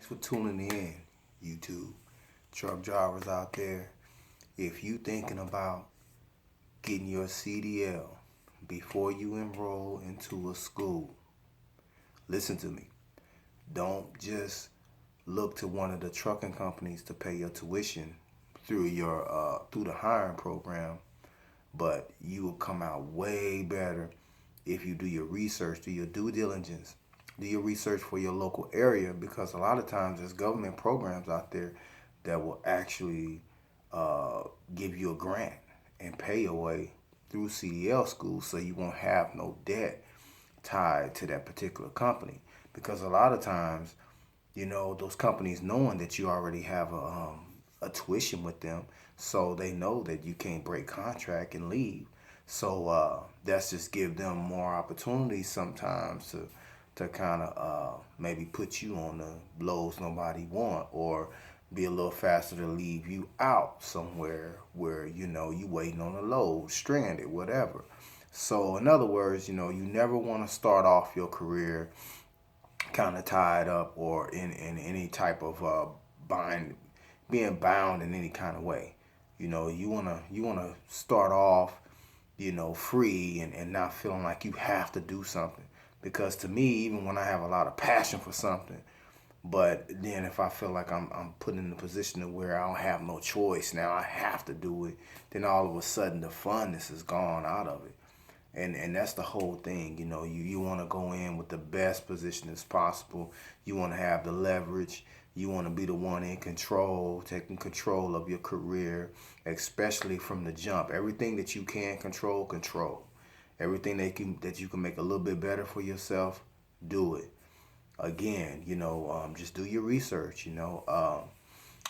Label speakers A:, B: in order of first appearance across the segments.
A: for tuning in, YouTube. Truck drivers out there, if you thinking about getting your CDL before you enroll into a school, listen to me. Don't just look to one of the trucking companies to pay your tuition through the hiring program, but you will come out way better if you do your research, do your due diligence, do your research for your local area, because a lot of times there's government programs out there that will actually give you a grant and pay your way through CDL school, so you won't have no debt tied to that particular company. Because a lot of times, those companies knowing that you already have a tuition with them, so they know that you can't break contract and leave. So that's just give them more opportunities sometimes to kind of maybe put you on the loads nobody want, or be a little faster to leave you out somewhere where you waiting on a load, stranded, whatever. So in other words, you never want to start off your career kind of tied up or in any type of bind, being bound in any kind of way. You wanna start off, free and not feeling like you have to do something. Because to me, even when I have a lot of passion for something, but then if I feel like I'm put in a position to where I don't have no choice, now I have to do it, then all of a sudden the funness is gone out of it. And that's the whole thing. You want to go in with the best position as possible. You want to have the leverage. You want to be the one in control, taking control of your career, especially from the jump. Everything that you can control, control. Everything that you can make a little bit better for yourself, do it. Again, just do your research. And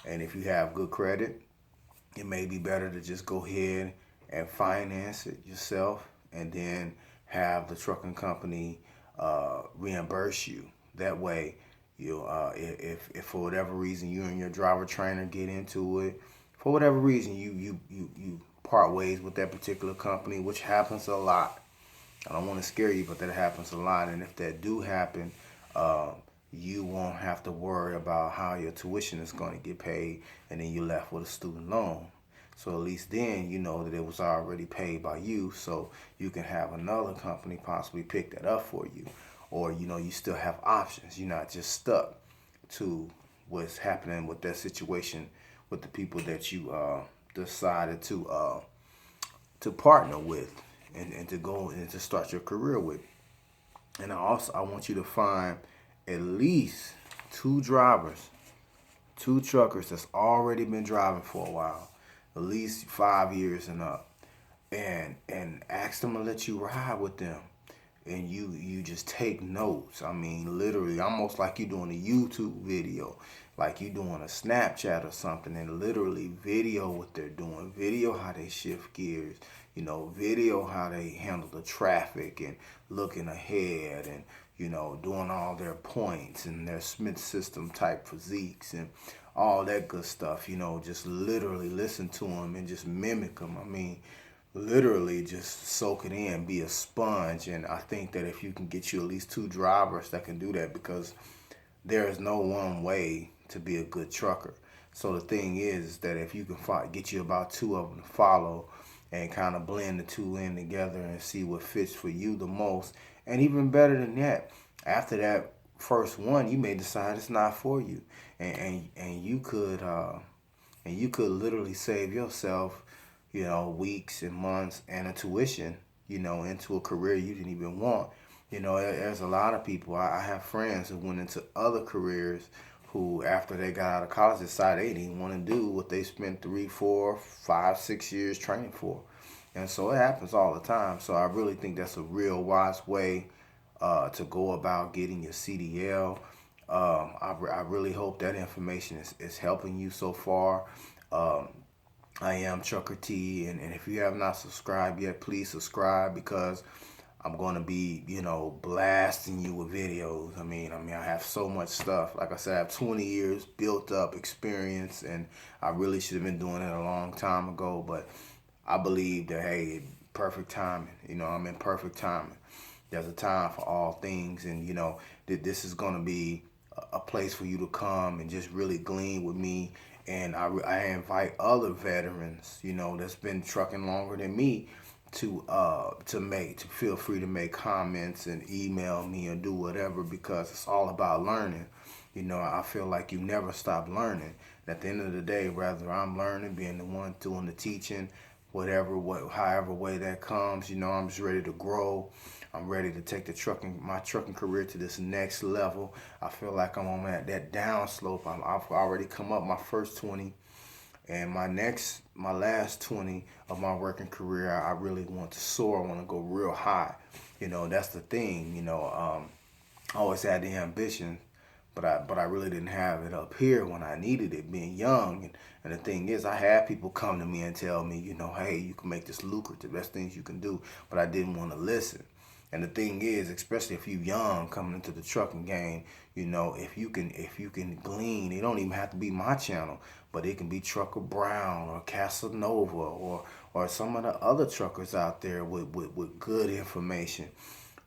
A: if you have good credit, it may be better to just go ahead and finance it yourself, and then have the trucking company reimburse you. That way, if for whatever reason you and your driver trainer get into it, for whatever reason you part ways with that particular company, which happens a lot. I don't want to scare you, but that happens a lot. And if that do happen, you won't have to worry about how your tuition is going to get paid, and then you're left with a student loan. So at least then you know that it was already paid by you, so you can have another company possibly pick that up for you. Or, you still have options. You're not just stuck to what's happening with that situation with the people that you decided to partner with, and to go and to start your career with. And I want you to find at least two drivers, two truckers that's already been driving for a while, at least 5 years and up, and ask them to let you ride with them. And you just take notes. I mean, literally, almost like you doing a YouTube video, like you doing a Snapchat or something, and literally video what they're doing, video how they shift gears, video how they handle the traffic and looking ahead, and doing all their points and their Smith system type physiques and all that good stuff. Just literally listen to them and just mimic them. I mean, literally just soak it in, be a sponge. And I think that if you can get you at least two drivers that can do that, because there is no one way to be a good trucker. So the thing is that if you can get you about two of them to follow, and kind of blend the two in together and see what fits for you the most. And even better than that, after that first one, you may decide it's not for you, and you could literally save yourself, weeks and months and a tuition, into a career you didn't even want. There's a lot of people. I have friends who went into other careers who, after they got out of college, decided they didn't want to do what they spent 3, 4, 5, 6 years training for. And so it happens all the time. So I really think that's a real wise way to go about getting your CDL. I really hope that information is helping you so far. I am Trucker T, and if you have not subscribed yet, please subscribe, because I'm going to be, blasting you with videos. I mean, I have so much stuff. Like I said, I have 20 years built up experience, and I really should have been doing it a long time ago. But I believe that, hey, perfect timing. I'm in perfect timing. There's a time for all things, and that this is going to be a place for you to come and just really glean with me. And I invite other veterans, that's been trucking longer than me, to feel free to make comments and email me and do whatever, because it's all about learning. I feel like you never stop learning. And at the end of the day, whether I'm learning, being the one doing the teaching, however way that comes, I'm just ready to grow. I'm ready to take my trucking career to this next level. I feel like I'm on that down slope. I've already come up my first 20, and my last 20 of my working career, I really want to soar. I want to go real high. That's the thing. I always had the ambition, but I really didn't have it up here when I needed it, being young. And the thing is, I had people come to me and tell me, hey, you can make this lucrative. That's things you can do. But I didn't want to listen. And the thing is, especially if you're young coming into the trucking game, if you can glean, it don't even have to be my channel, but it can be Trucker Brown or Casanova or some of the other truckers out there with good information.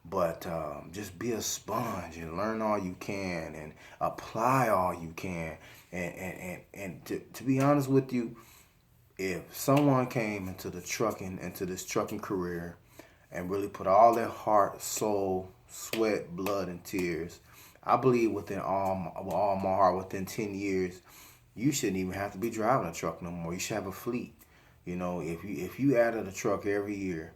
A: But just be a sponge and learn all you can and apply all you can. And to be honest with you, if someone came into this trucking career and really put all their heart, soul, sweat, blood, and tears, I believe with all my heart, within 10 years, you shouldn't even have to be driving a truck no more. You should have a fleet. If you added a truck every year,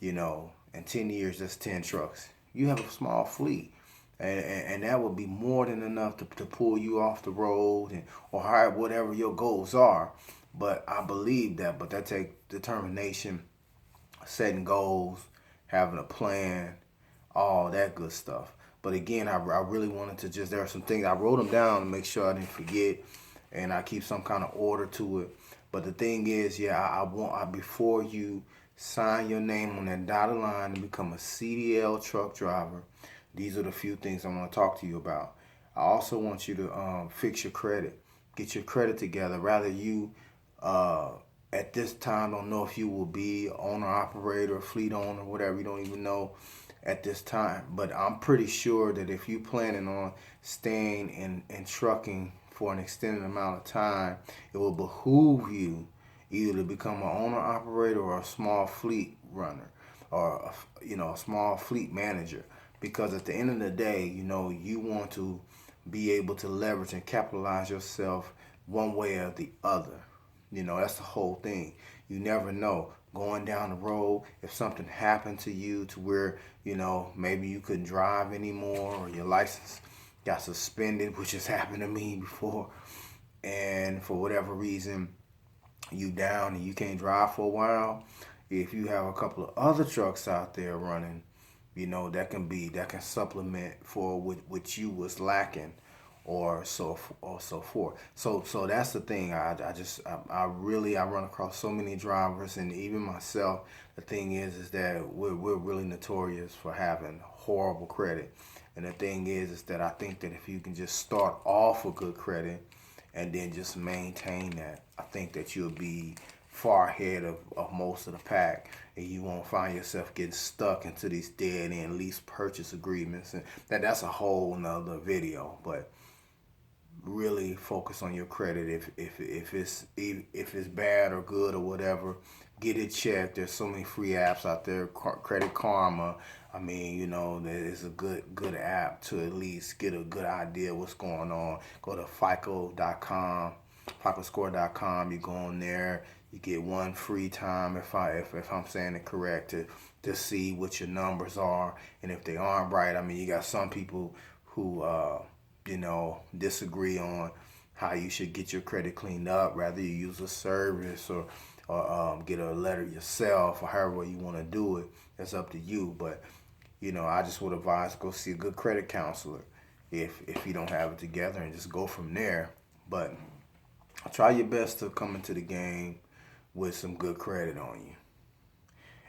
A: in 10 years, that's 10 trucks. You have a small fleet. And that would be more than enough to pull you off the road or whatever your goals are. But I believe that. But that takes determination, setting goals, having a plan, all that good stuff. But again, I really wanted to there are some things, I wrote them down to make sure I didn't forget, and I keep some kind of order to it. But the thing is, before you sign your name on that dotted line to become a CDL truck driver, these are the few things I want to talk to you about. I also want you to fix your credit, get your credit together. Rather you at this time don't know if you will be owner, operator, fleet owner, whatever. You don't even know at this time. But I'm pretty sure that if you planning on staying in trucking for an extended amount of time, it will behoove you either to become an owner, operator, or a small fleet runner, or a small fleet manager. Because at the end of the day, you want to be able to leverage and capitalize yourself one way or the other. That's the whole thing. You never know. Going down the road, if something happened to you to where, maybe you couldn't drive anymore, or your license got suspended, which has happened to me before, and for whatever reason, you down and you can't drive for a while, if you have a couple of other trucks out there running, that can supplement for what you was lacking, or so forth. So that's the thing. I run across so many drivers, and even myself. The thing is that we're really notorious for having horrible credit. And the thing is that I think that if you can just start off with good credit and then just maintain that, I think that you'll be far ahead of most of the pack, and you won't find yourself getting stuck into these dead end lease purchase agreements. And that's a whole nother video. But really focus on your credit. If it's bad or good or whatever, get it checked. There's so many free apps out there. Credit Karma, there's a good app to at least get a good idea what's going on. Go to FICO.com, FICOscore.com. You go on there, you get one free time, if I'm saying it correct, to see what your numbers are. And if they aren't right, you got some people who disagree on how you should get your credit cleaned up. Rather you use a service or get a letter yourself, or however you want to do it. That's up to you. But I just would advise go see a good credit counselor if you don't have it together, and just go from there. But try your best to come into the game with some good credit on you.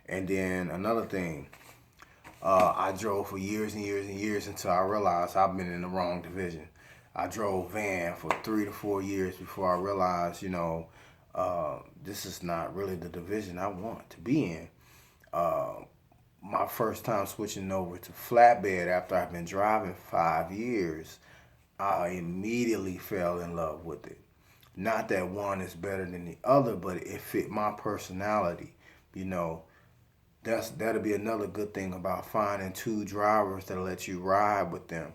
A: And then another thing, I drove for years and years and years until I realized I've been in the wrong division. I drove van for 3 to 4 years before I realized, this is not really the division I want to be in. My first time switching over to flatbed after I've been driving 5 years, I immediately fell in love with it. Not that one is better than the other, but it fit my personality. You know, that'll be another good thing about finding two drivers that'll let you ride with them.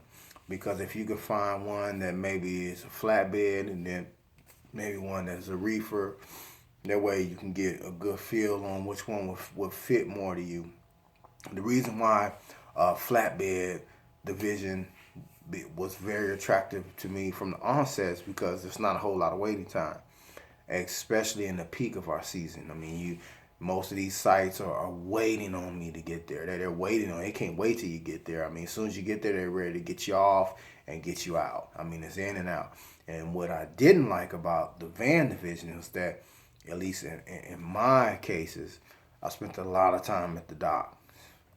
A: Because if you can find one that maybe is a flatbed and then maybe one that's a reefer, that way you can get a good feel on which one would fit more to you. The reason why flatbed division was very attractive to me from the onset is because there's not a whole lot of waiting time, especially in the peak of our season. I mean, most of these sites are waiting on me to get there. They're waiting on. They can't wait till you get there. I mean, as soon as you get there, they're ready to get you off and get you out. I mean, it's in and out. And what I didn't like about the van division is that, at least in my cases, I spent a lot of time at the dock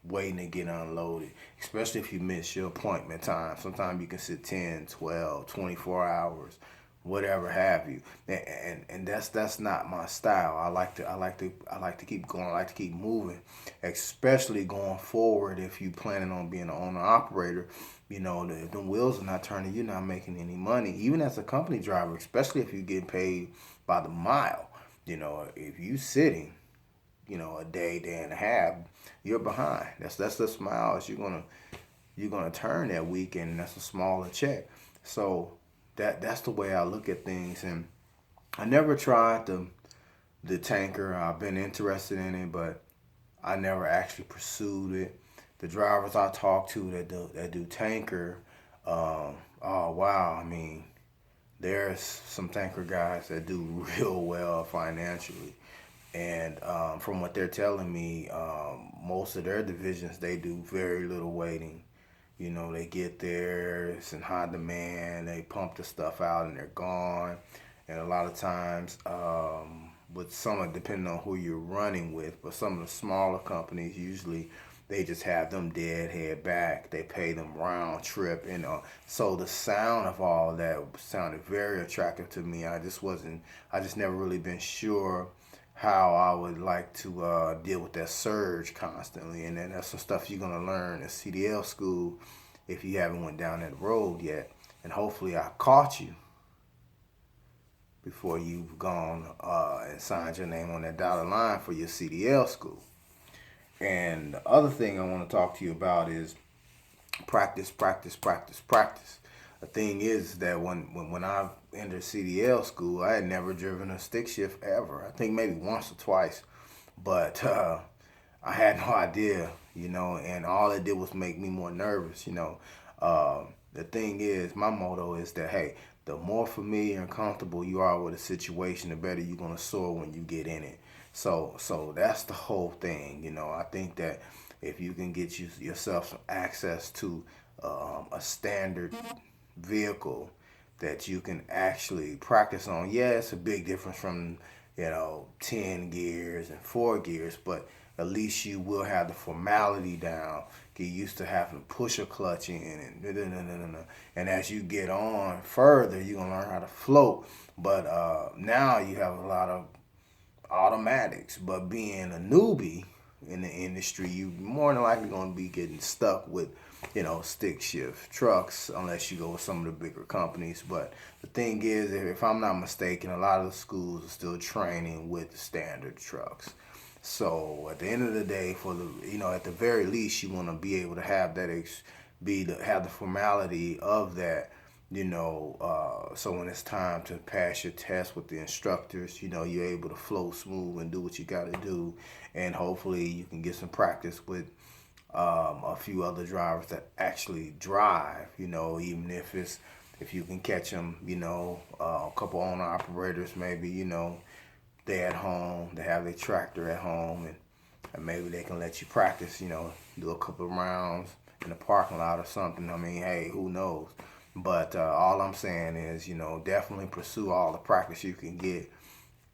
A: waiting to get unloaded, especially if you miss your appointment time. Sometimes you can sit 10, 12, 24 hours, whatever have you. And that's not my style. I like to keep going. I like to keep moving, especially going forward. If you planning on being an owner operator, you know, the wheels are not turning. You're not making any money, even as a company driver, especially if you get paid by the mile. You know, if you sitting, you know, a day and a half, you're behind. That's the miles you're gonna turn that week, and that's a smaller check. So that's the way I look at things. And I never tried the tanker. I've been interested in it, but I never actually pursued it. The drivers I talk to that do tanker, oh wow, I mean, there's some tanker guys that do real well financially. And from what they're telling me, most of their divisions, they do very little waiting. You know, they get there, it's in high demand, they pump the stuff out and they're gone. And a lot of times, with some, depending on who you're running with, but some of the smaller companies, usually they just have them dead head back. They pay them round trip. And so the sound of all that sounded very attractive to me. I just never really been sure how I would like to deal with that surge constantly. And then that's some stuff you're gonna learn at CDL school if you haven't went down that road yet. And hopefully I caught you before you've gone and signed your name on that dotted line for your CDL school. And the other thing I want to talk to you about is practice, practice, practice, practice. The thing is that when I entered CDL school, I had never driven a stick shift ever. I think maybe once or twice, but I had no idea, you know, and all it did was make me more nervous, you know. The thing is, my motto is that, hey, the more familiar and comfortable you are with a situation, the better you're gonna soar when you get in it. So that's the whole thing, you know. I think that if you can get yourself some access to a standard vehicle that you can actually practice on. Yeah, it's a big difference from, you know, 10 gears and 4 gears, but at least you will have the formality down. Get used to having to push a clutch in and as you get on further, you're gonna learn how to float. But now you have a lot of automatics. But being a newbie in the industry, you more than likely going to be getting stuck with, you know, stick shift trucks unless you go with some of the bigger companies. But the thing is, if I'm not mistaken, a lot of the schools are still training with the standard trucks. So at the end of the day, at the very least, you want to be able to have that have the formality of that, you know, so when it's time to pass your test with the instructors, you know, you're able to flow smooth and do what you got to do. And hopefully you can get some practice with a few other drivers that actually drive, you know, even if you can catch them, you know, a couple owner operators, maybe, you know, they at home, they have their tractor at home, and maybe they can let you practice, you know, do a couple of rounds in the parking lot or something. I mean, hey, who knows? But all I'm saying is, you know, definitely pursue all the practice you can get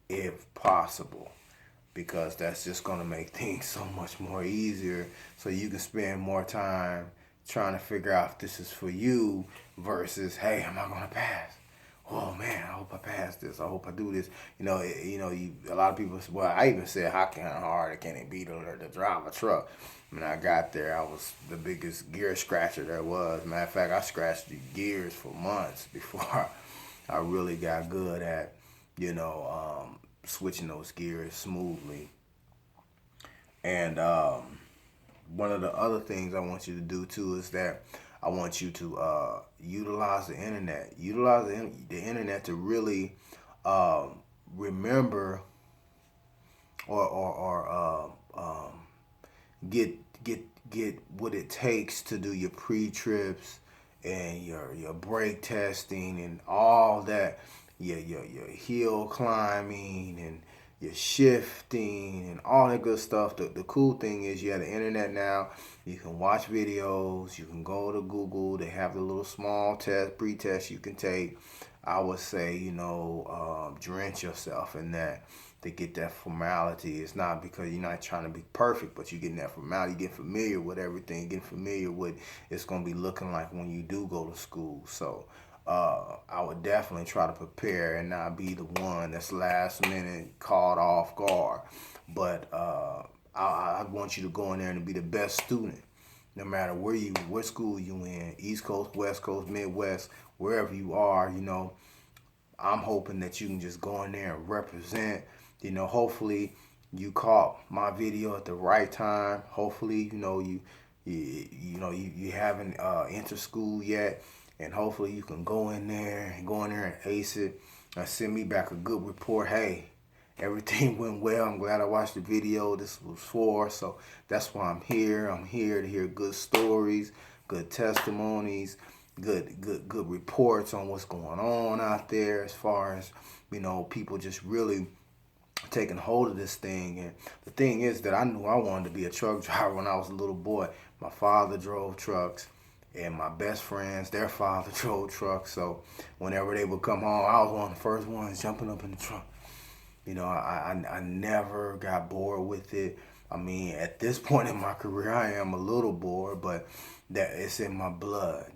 A: if possible, because that's just going to make things so much more easier, so you can spend more time trying to figure out if this is for you versus, hey, am I going to pass? oh man, I hope I pass this. I hope I do this. A lot of people. Well, I even said, how hard can it be to drive a truck? When I got there, I was the biggest gear scratcher there was. Matter of fact, I scratched the gears for months before I really got good at, switching those gears smoothly. And one of the other things I want you to do too is that I want you to utilize the internet. Utilize the internet to really remember or get get get what it takes to do your pre-trips and your brake testing and all that, your hill climbing and your shifting and all that good stuff. The cool thing is you have the internet now. You can watch videos. You can go to Google. They have the little small test, pre-test you can take. I would say, drench yourself in that to get that formality. It's not because you're not trying to be perfect, but you're getting that formality, you get familiar with everything, getting familiar with it's going to be looking like when you do go to school. So I would definitely try to prepare and not be the one that's last minute caught off guard. But I want you to go in there and be the best student, no matter what school you in, East Coast, West Coast, Midwest, wherever you are. I'm hoping that you can just go in there and represent. Hopefully you caught my video at the right time. Hopefully, you haven't entered school yet, and hopefully you can go in there and ace it and send me back a good report. Hey, everything went well. I'm glad I watched the video this was for. So that's why I'm here. I'm here to hear good stories, good testimonies, good reports on what's going on out there as far as, people just really taking hold of this thing. And the thing is that I knew I wanted to be a truck driver when I was a little boy. My father drove trucks, and my best friends, their father drove trucks. So whenever they would come home, I was one of the first ones jumping up in the truck. I never got bored with it. I mean, at this point in my career, I am a little bored, but that it's in my blood.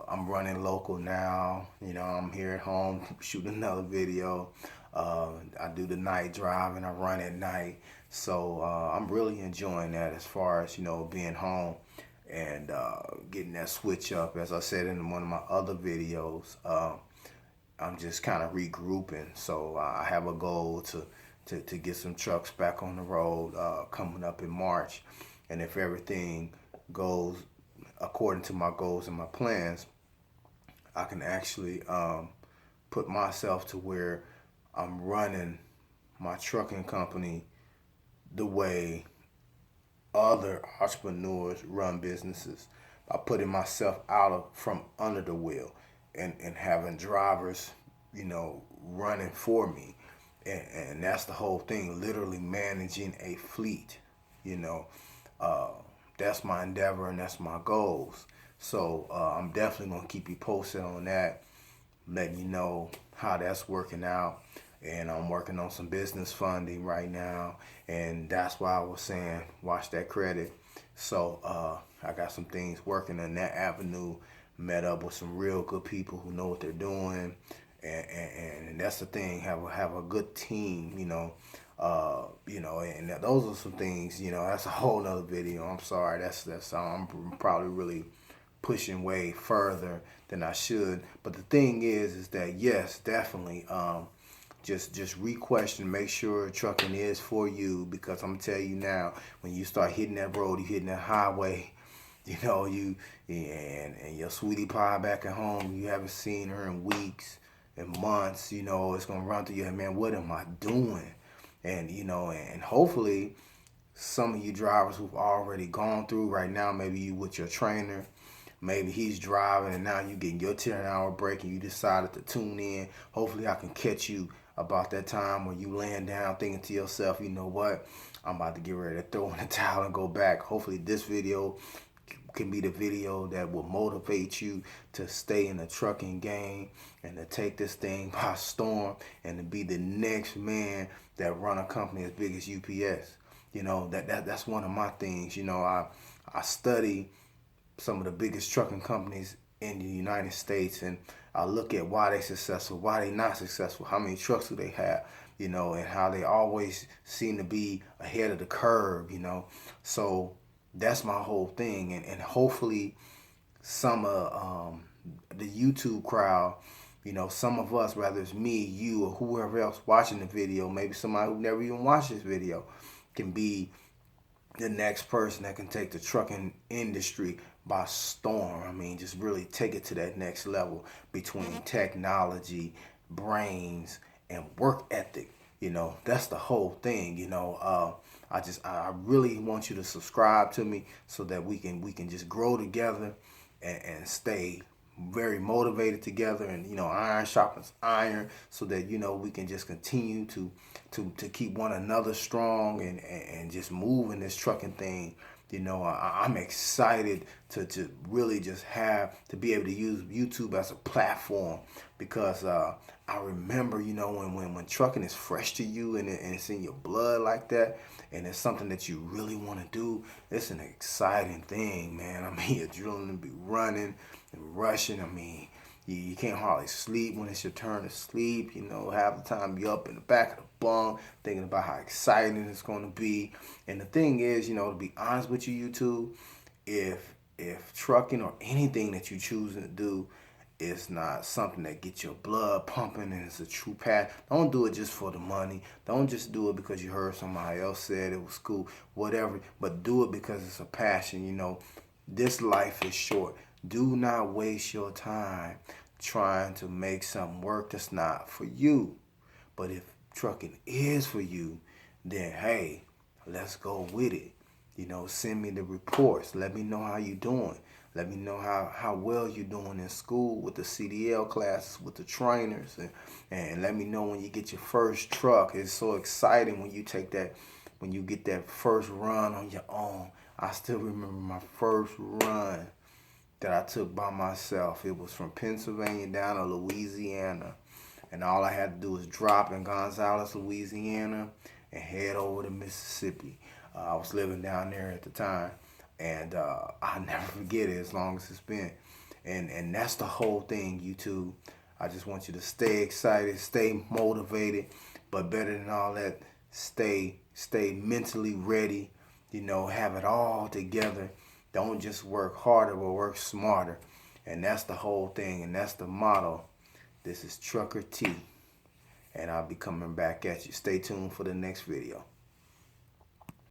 A: I'm running local now. I'm here at home shooting another video. I do the night drive and I run at night. So I'm really enjoying that as far as, being home and getting that switch up. As I said in one of my other videos, I'm just kind of regrouping. So I have a goal to get some trucks back on the road coming up in March. And if everything goes according to my goals and my plans, I can actually put myself to where I'm running my trucking company the way other entrepreneurs run businesses, by putting myself from under the wheel and having drivers, running for me. And that's the whole thing, literally managing a fleet, you know. That's my endeavor and that's my goals. So I'm definitely going to keep you posted on that, letting you know how that's working out. And I'm working on some business funding right now. And that's why I was saying, watch that credit. So I got some things working in that avenue, met up with some real good people who know what they're doing. And that's the thing, have a good team, and those are some things, that's a whole nother video. I'm sorry, that's I'm probably really pushing way further than I should. But the thing is that yes, definitely, just re-question, make sure trucking is for you, because I'm gonna tell you now, when you start hitting that road, you hitting that highway, you and your sweetie pie back at home, you haven't seen her in weeks and months, it's gonna run through your head, man, what am I doing? And hopefully some of you drivers who've already gone through right now, maybe you with your trainer, maybe he's driving and now you getting your 10-hour break and you decided to tune in. Hopefully I can catch you about that time where you laying down thinking to yourself, you know what, I'm about to get ready to throw in the towel and go back. Hopefully this video can be the video that will motivate you to stay in the trucking game and to take this thing by storm and to be the next man that run a company as big as UPS. That's one of my things. I study some of the biggest trucking companies in the United States, and I look at why they successful, why they not successful, how many trucks do they have, you know, and how they always seem to be ahead of the curve, you know. So that's my whole thing, and hopefully some of the YouTube crowd, you know, some of us, whether it's me, you, or whoever else watching the video, maybe somebody who never even watched this video, can be the next person that can take the trucking industry by storm. I mean, just really take it to that next level between technology, brains, and work ethic. You know, that's the whole thing. You know, I really want you to subscribe to me so that we can just grow together and stay very motivated together, and you know, iron sharpens iron, so that you know we can just continue to keep one another strong, and just move in this trucking thing. You know, I'm excited to really just have to be able to use YouTube as a platform, because I remember, you know, when trucking is fresh to you, and it's in your blood like that, and it's something that you really want to do. It's an exciting thing, man. I mean, your adrenaline will be running and rushing. I mean, you can't hardly sleep when it's your turn to sleep. You know, half the time you're up in the back of the bunk thinking about how exciting it's going to be. And the thing is, you know, to be honest with you, YouTube, if trucking or anything that you choose to do is not something that gets your blood pumping and it's a true passion, don't do it just for the money. Don't just do it because you heard somebody else said it was cool, whatever. But do it because it's a passion. You know, this life is short. Do not waste your time trying to make something work that's not for you. But if trucking is for you, then hey, let's go with it. You know, send me the reports. Let me know how you doing. Let me know how well you're doing in school with the CDL classes, with the trainers. And let me know when you get your first truck. It's so exciting when you take that, when you get that first run on your own. I still remember my first run that I took by myself. It was from Pennsylvania down to Louisiana. And all I had to do was drop in Gonzales, Louisiana, and head over to Mississippi. I was living down there at the time, and I'll never forget it as long as it's been. And that's the whole thing, YouTube. I just want you to stay excited, stay motivated, but better than all that, stay mentally ready. You know, have it all together. Don't just work harder, but work smarter. And that's the whole thing, and that's the motto. This is Trucker T, and I'll be coming back at you. Stay tuned for the next video.